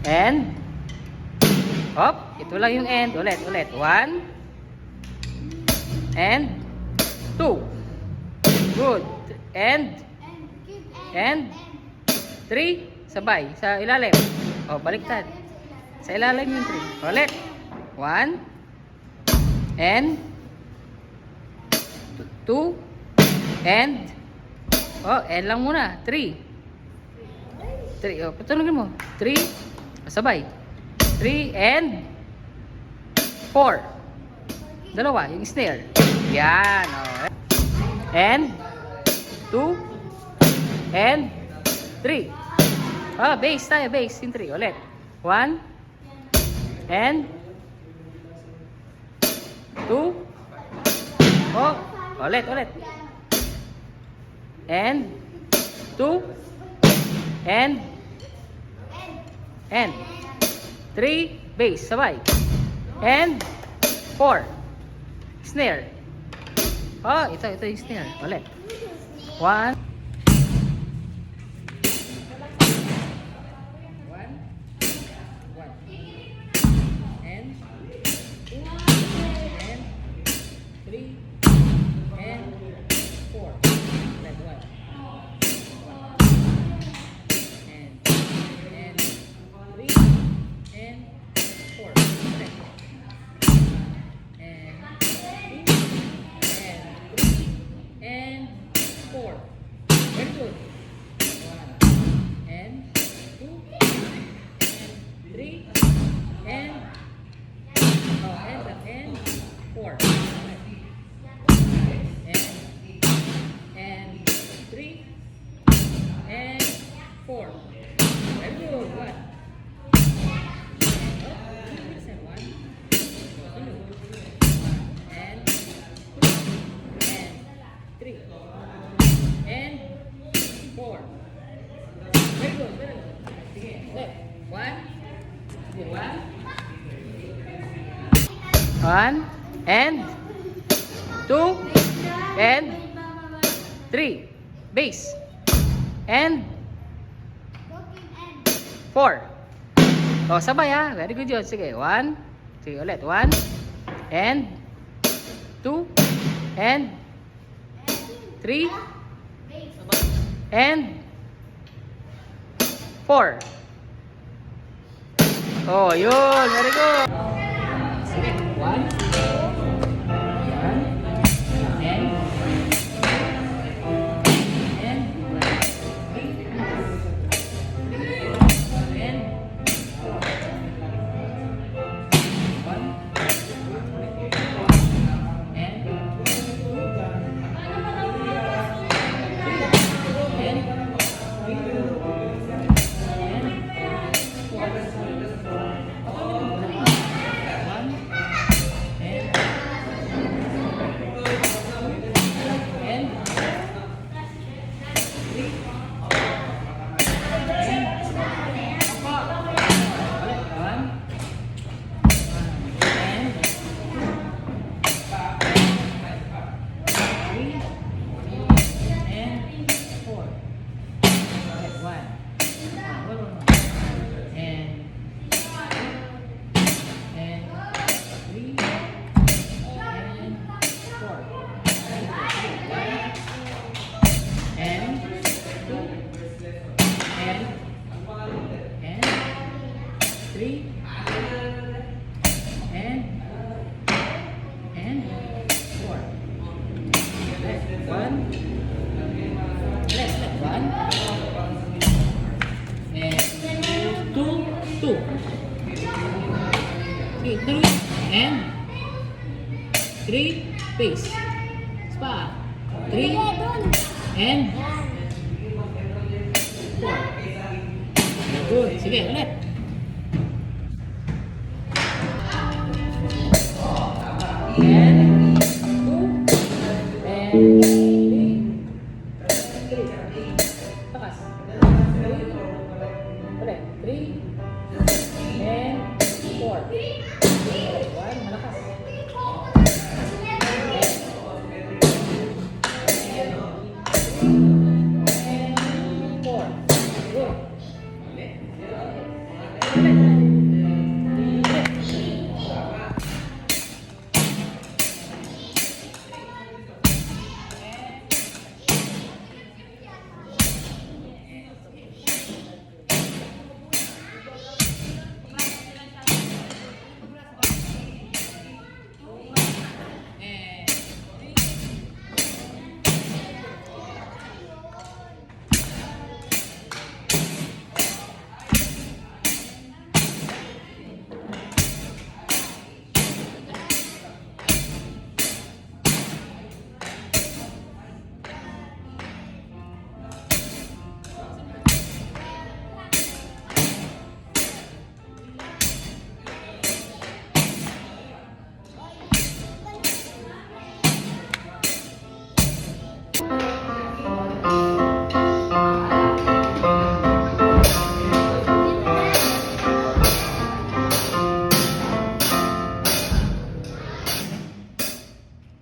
And hop, ito lang yung end. Ulit. 1 and 2. Good. And 3. Sabay. Sa ilalim. O, baliktad. Sa ilalim yung 3. Ulit. 1 and 2 and N lang muna. 3. Patulungin mo. 3. Sabay. 3 and 4. Dalawa, yung snare. Yan. And 2 and 3. Bass tayo. Bass. Yung 3. Ulit. 1 and 2. Ulit. And 2 and 3. Bass. Sabay. And 4. Snare. Ito yung snare. Ulit. 1 and 2 and 3 and 4. Ulit. 1 and 3 and 4. Ulit. And 4. Very good. 1 and 2 and 3 and 4. And 3 and 4. Very good. 1. And 4. Very good. Sige. Left. 1 and 2 and 3. Bass. And 4. Sabay ha. Very good yun. Sige. 1. Sige ulit. 1 and 2 and 3 and 4. Yun. Very good. Sige. 1 and 3 pace. Spa. 3 and 4. Good. Sige, ulit. And 2 and 3. Takas. 3. Ulit. 3 and 4. Ulit. 1. Malakas.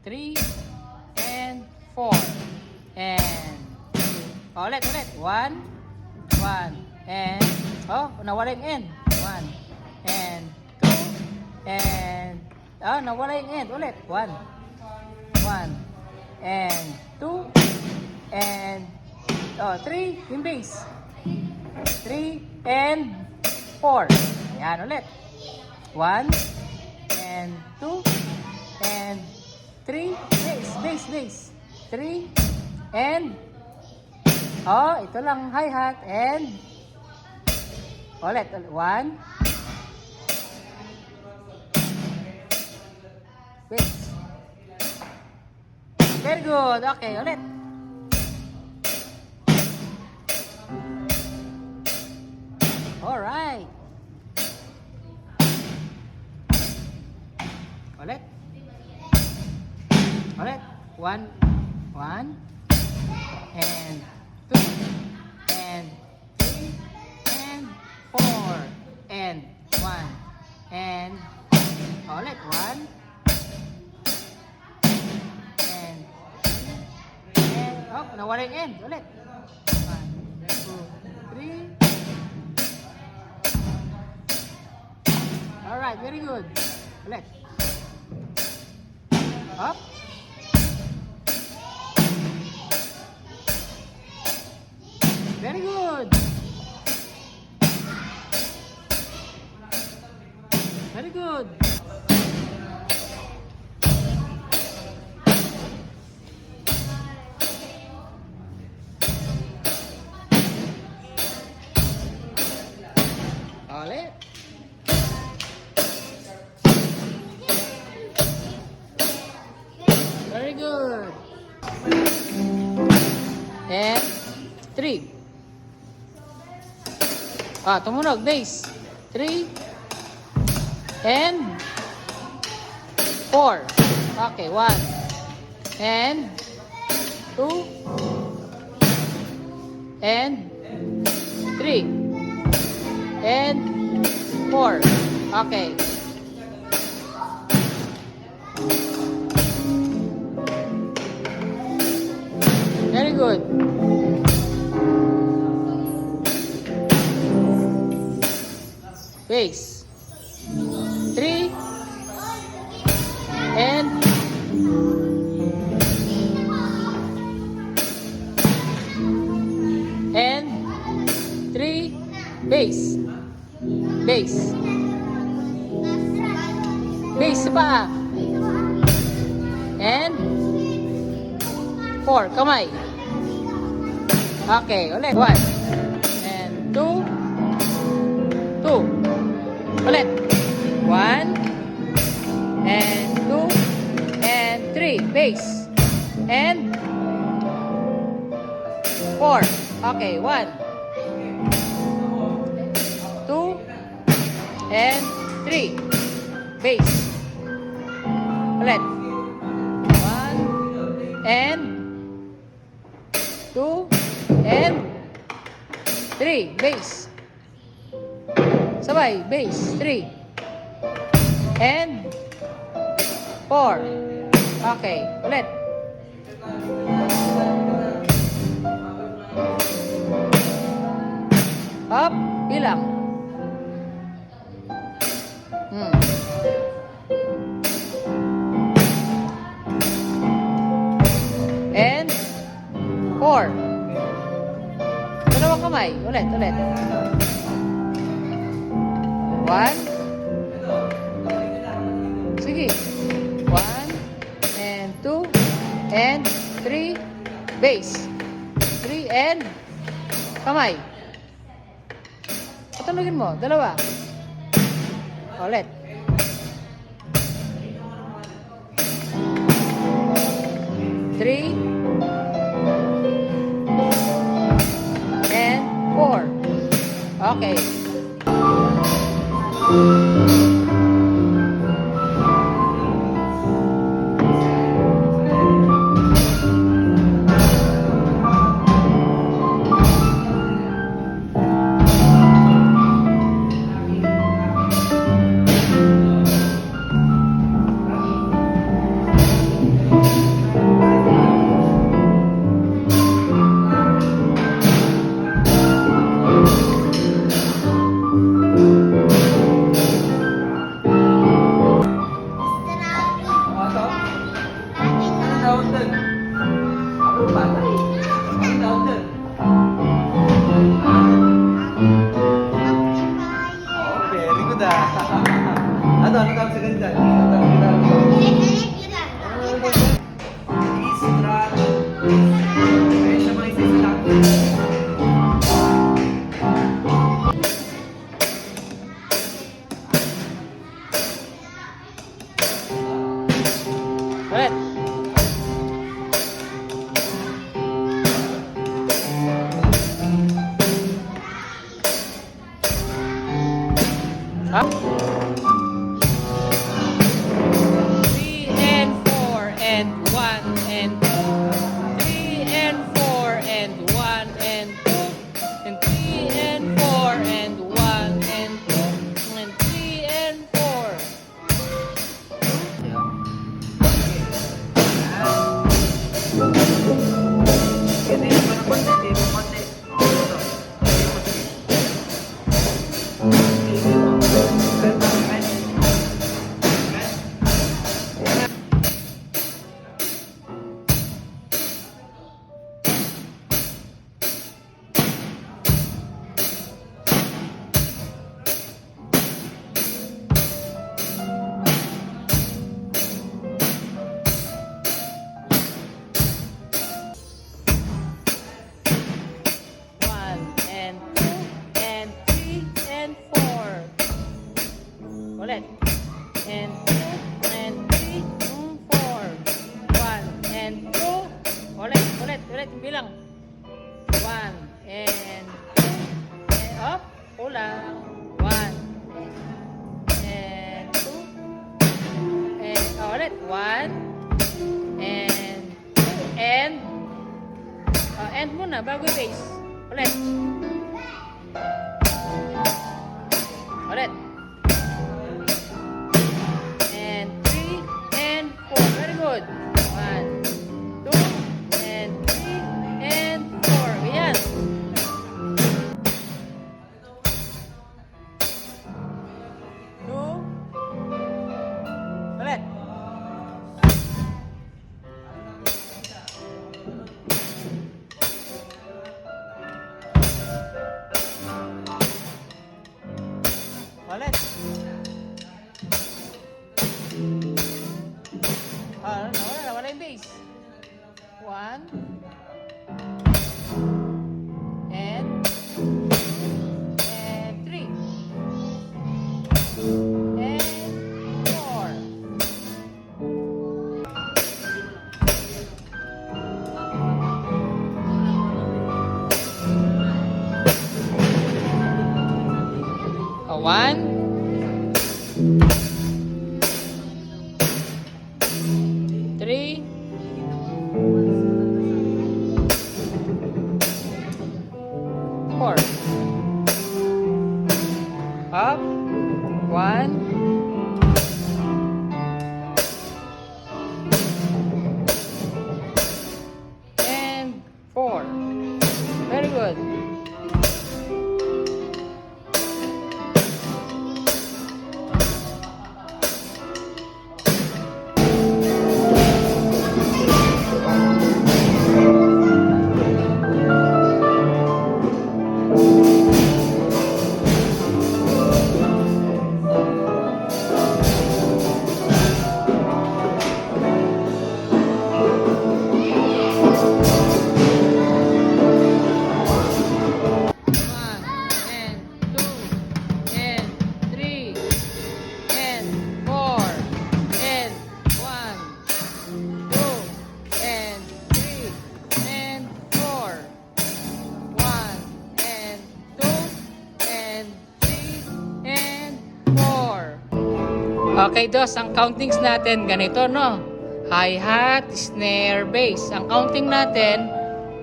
Three and four and ulit. One and nawala yung end. One and two and nawala yung end. Ulit. One and two and three yung base. Three and four. Yan ulit. One and two and three, base. Three, and, ito lang, hi-hat, and, ulit, one, base. Very good, okay, ulit. Alright. Ulit. One and two and three and four and one and ulit. One and nawala yung end. Ulit. One, two, three. Alright, very good. Ulit. Up. Very good. Very good. Ulit. Very good. And three. Tumunog, base. Three and four. Okay, one and two and three and four. Okay. Very good. Base. Three and three. Base. Base pa. And four. Kamay. Okay, ulit. One and two. Ulit. One and two and three. Base. And four. Okay, one, two, and three. Base. Ulit. One and two and three. Base. Sabay, base, three. And four. Okay, ulit. Up, bilang. One. Sige. One. And two. And three. Base. Three and kamay. Patulugin mo. Dalawa. Ulit. Three. And four. Okay. Ano tawag sa ganito? Ulit. Up. 3 and 4 and 1 and 2. 3 and 4 and 1 and 2. And 3 and 4 and 1 and 2. And 3 and 4. Ulit. And 2 and 3 4. 1 and 2. Ulit bilang. 1 and 2 and up. Kulang. 1 and 2 and ulit. 1 and 2 and end muna bago i-base. Ulit. Ulit. And 3 and 4. Very good. 1, 2, and 3, and 4. Ayan. Two. Ulit. Ulit. Wala yung base. 1 and 3 and 4. A 1 3 4. Up. 1 and 4. Very good. Okay, Dos, ang countings natin ganito, no? Hi-hat, snare, bass. Ang counting natin,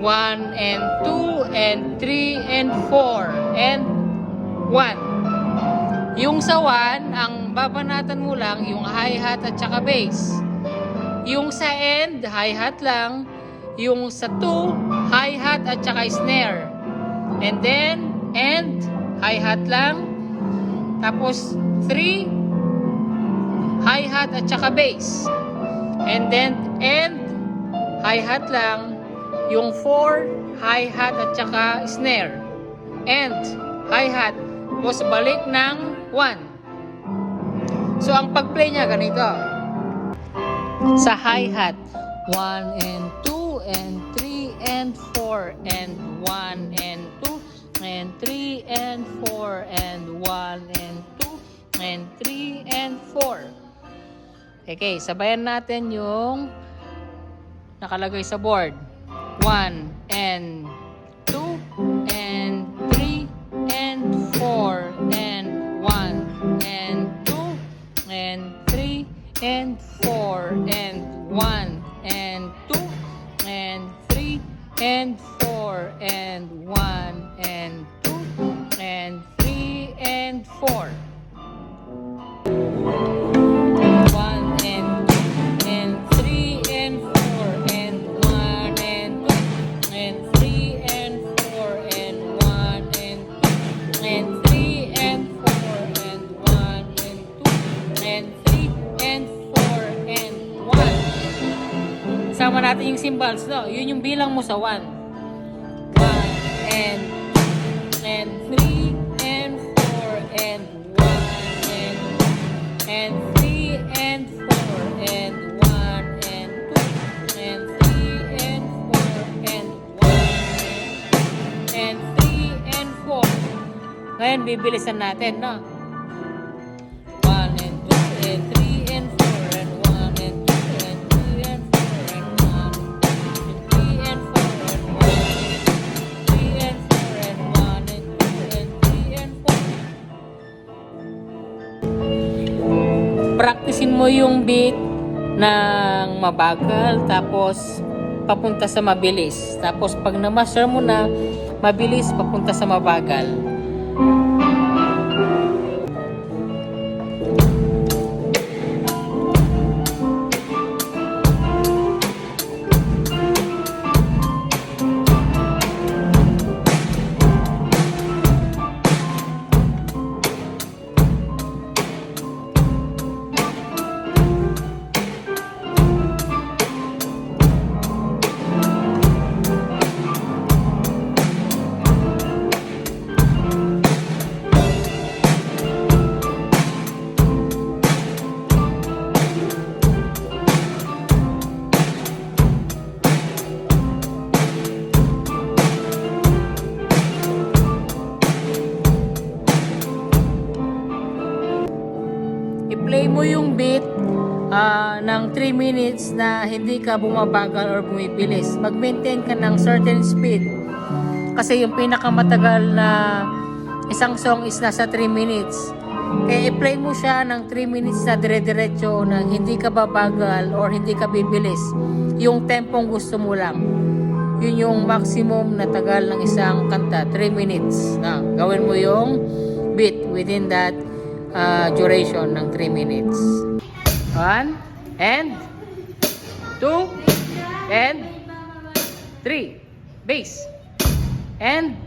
1 and 2 and 3 and 4 and 1. Yung sa 1, ang babanatan mo lang yung hi-hat at saka bass. Yung sa end, hi-hat lang. Yung sa 2, hi-hat at saka snare. And then, end, hi-hat lang. Tapos, 3, hi-hat at saka bass. And then, end, hi-hat lang. Yung 4, hi-hat at saka snare. End, hi-hat. Tapos, balik ng 1. So, ang pag-play niya ganito. Sa hi-hat, 1 and 2 and 3 and 4 and 1 and 2 and 3 and 4 and 1 and 2 and 3 and 4. Okay, sabayan natin yung nakalagay sa board. 1 and 2 and 3 and 4 and 1 and 2 and 3 and 4 and 1 and 2 and 3 and 4 and 1 and 2 and 3 and 4. 1 and 2 and 3 and 4 and 1 and 2 and 3 and 4 and 1 and 2 and 3 and 4 and 1 and 2 and 3 and 4 and 1. Sama natin yung cymbals, no? Yun yung bilang mo sa 1. 1 and 3 and 4 and 1 and 3 and 4 and 1 and 2 and 3 and 4 and 1 and 3 and 4. Ngayon, bibilisan natin, no? 1 and 2 and 3 and 4 and 1 and 2 and 3 and 4 and 1 and 3 and 4 and 1 3 and 4 and 1 and 2 and 3 and 4. Practicein mo yung beat ng mabagal, tapos papunta sa mabilis. Tapos pag na-master mo na mabilis, papunta sa mabagal. I-play mo yung beat ng 3 minutes na hindi ka bumabagal or bumibilis. Mag-maintain ka ng certain speed. Kasi yung pinakamatagal na isang song is nasa 3 minutes. Kaya i-play mo siya ng 3 minutes na dire-diretso na hindi ka babagal or hindi ka bibilis. Yung tempong gusto mo lang. Yun yung maximum na tagal ng isang kanta, 3 minutes. Na, gawin mo yung beat within that duration ng 3 minutes. 1 and 2 and 3 bass and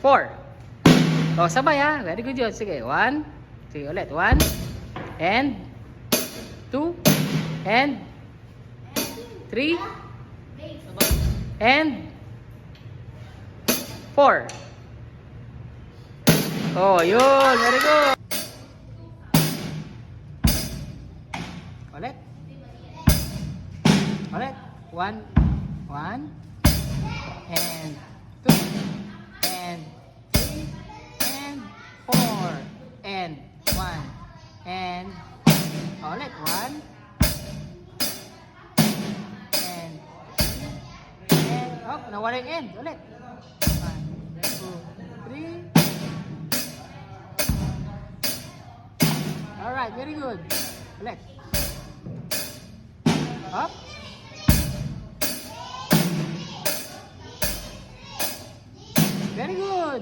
4. Oh, sabay ha. Very good yun. Sige, 1. Sige ulit. 1 and 2 and 3 and 4. Oh, yun. Very good. Ulit. Ulit. 1 and 2 and 3 and 4 and 1 and ulit. 1 and oh, nawala yung end. Ulit. 1, 2, 3 Alright, very good. Ulit. Up. Very good.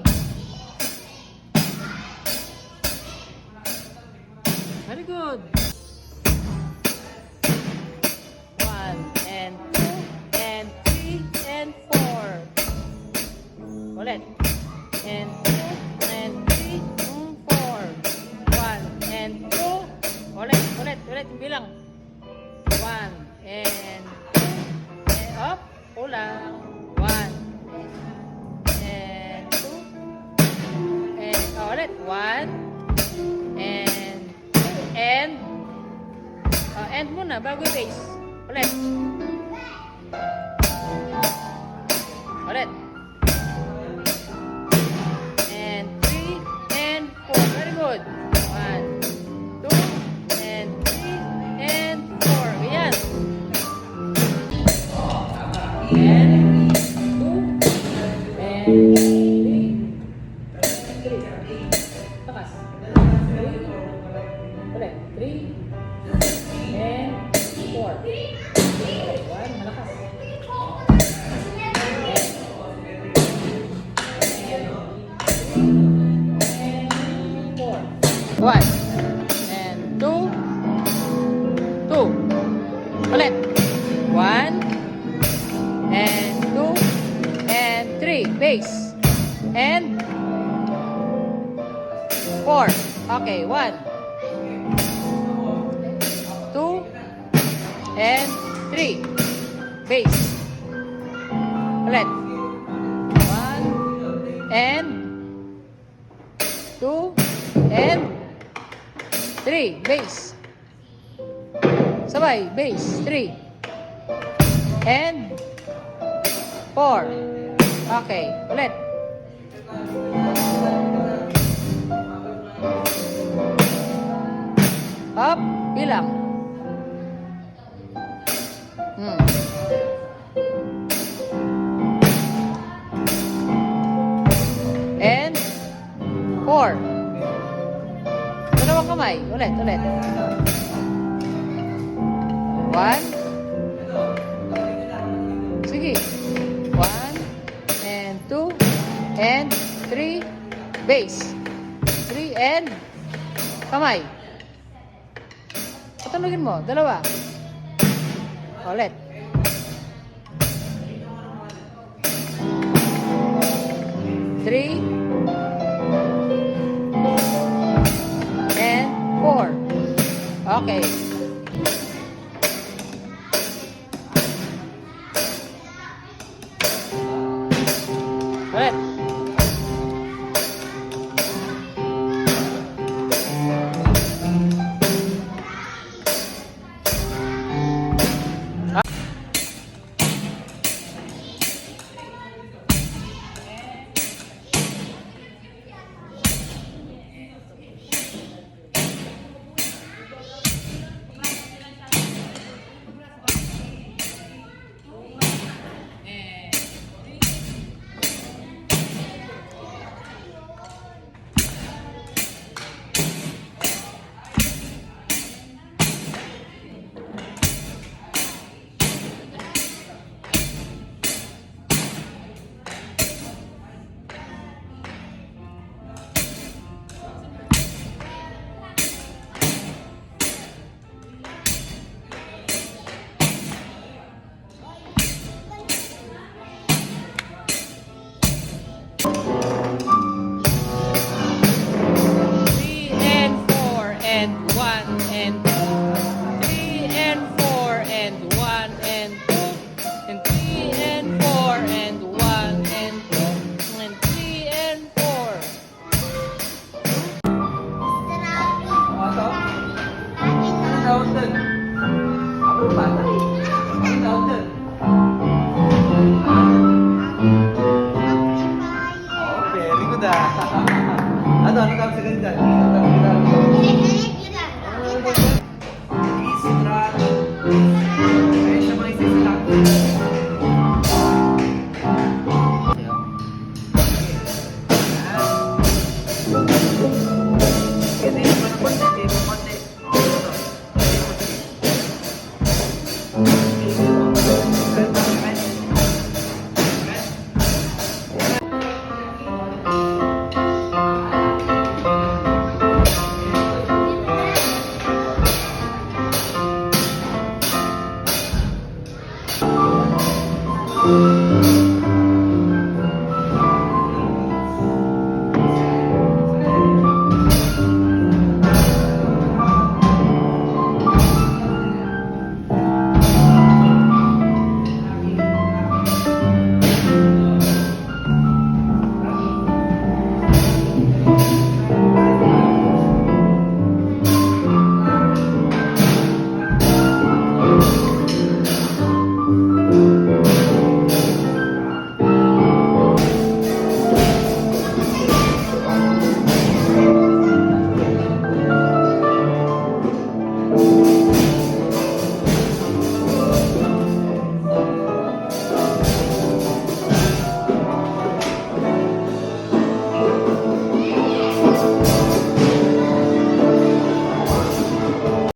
Very good. 1 and 2 and 3 and 4. Ulit. And 2 and 3 and 4. 1 and 2. Ulit yung bilang. 1 and 2 and up. Kulang. 1 and 2 and ulit. 1 and 2 and muna bago i-base. Ulit. Ulit. And 3 and 4. Very good. 1, 2 and 3 and 4. Ayan. And 2 and 3. Takas. 3. Ulit. 3 and 4. Okay, 1. Malakas. And 4. 1 and 2. 2. Ulit. 1 and 2 and 3. Base. And 4. Okay, 1, 2 and 3. Base. Ulit. 1 and 2 and 3. Base. Sabay. Base. 3 and 4. Okay. Ulit. Up. Bilang. And 4. Dalawang kamay. Ulit. 1. Sige. 1 and 2 and 3. Base. 3 and kamay. Patunugin mo. Dalawa. Ulit. 3 and 4. Okay. Ulit. Ano tawag sa ganyan?